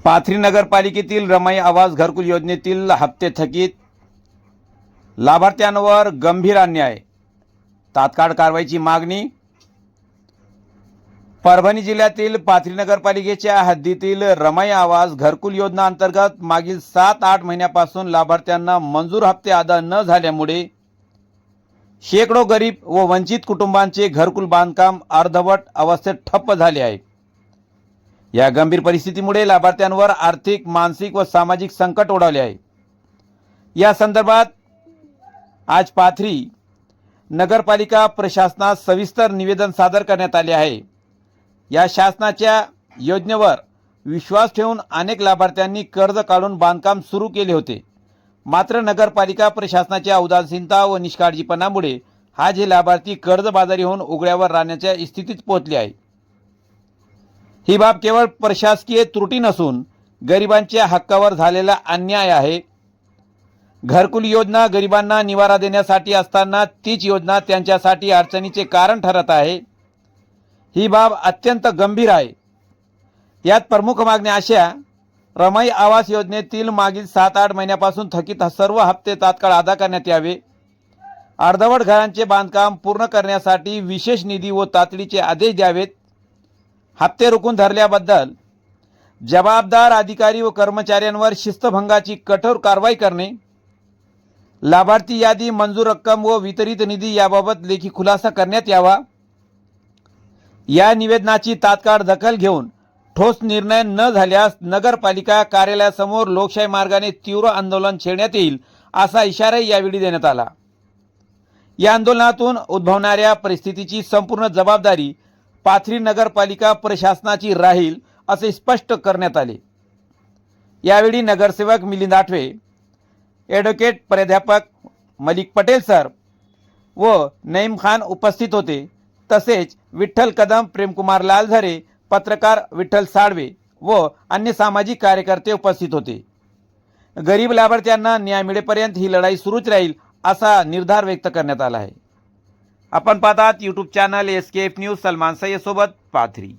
पाथरी नगरपालिकेतील रमाई आवास घरकुल योजनेतील हप्ते थकीत, लाभार्थ्यांवर गंभीर अन्याय, तात्काळ कारवाईची मागणी। परभणी जिल्ह्यातील पाथरी नगरपालिकेच्या हद्दीतील रमाई आवास घरकुल योजना अंतर्गत मागील 7-8 महिन्यापासून लाभार्थ्यांना मंजूर हप्ते अदा न झाल्यामुळे शेकडो गरीब व वंचित कुटुंबांचे घरकुल बांधकाम अर्धवट अवस्थेत ठप्प झाले आहे। या गंभीर परिस्थितीमुळे लाभार्थ्यांवर आर्थिक, मानसिक व सामाजिक संकट ओढवले आहे। या संदर्भात आज पाथरी नगरपालिका प्रशासनास सविस्तर निवेदन सादर करण्यात आले आहे। या शासनाच्या योजनेवर विश्वास ठेवून अनेक लाभार्थ्यांनी कर्ज काढून बांधकाम सुरू केले होते, मात्र नगरपालिका प्रशासनाच्या उदासीनता व निष्काळजीपणामुळे आज हे लाभार्थी कर्जबाजारी होऊन उघड्यावर राहण्याच्या स्थितीत पोहोचले आहे। ही बाब केवळ प्रशासकीय त्रुटी नसून गरिबांच्या हक्कावर झालेला अन्याय आहे। घरकुल योजना गरिबांना निवारा देण्यासाठी असताना तीच योजना त्यांच्यासाठी अडचणीचे कारण ठरत आहे। ही बाब अत्यंत गंभीर आहे। यात प्रमुख मागण्या अशा: रमाई आवास योजनेतील मागील 7-8 महिन्यापासून थकीत सर्व हप्ते तात्काळ अदा करण्यात यावे। अर्धवट घरांचे बांधकाम पूर्ण करण्यासाठी विशेष निधी व तातडीचे आदेश द्यावेत। हप्ते रोखून धरल्याबद्दल जबाबदार अधिकारी व कर्मचाऱ्यांवर शिस्तभंगाची कठोर कारवाई करणे। लाभार्थी यादी, मंजूर रक्कम व वितरित निधी याबाबत लेखी खुलासा करण्यात यावा। या निवेदनाची तात्काळ दखल घेऊन ठोस निर्णय न झाल्यास नगरपालिका कार्यालयासमोर लोकशाही मार्गाने तीव्र आंदोलन छेडण्यात येईल, असा इशाराही यावेळी देण्यात आला। या आंदोलनातून उद्भवणाऱ्या परिस्थितीची संपूर्ण जबाबदारी पाथरी नगरपालिका प्रशासनाची राहील, असे स्पष्ट करण्यात आले। यावेळी नगरसेवक मिलिंद आठवे, ॲडव्होकेट प्राध्यापक मलिक पटेल सर व नईम खान उपस्थित होते। तसेच विठ्ठल कदम, प्रेमकुमार लालझरे, पत्रकार विठ्ठल साळवे व अन्य सामाजिक कार्यकर्ते उपस्थित होते। गरीब लाभार्थ्यांना न्याय मिळेपर्यंत ही लढाई सुरूच राहील, असा निर्धार व्यक्त करण्यात आला आहे। आपण पाहतात YouTube channel SKF news, Salman Sayyad सोबत पाथरी।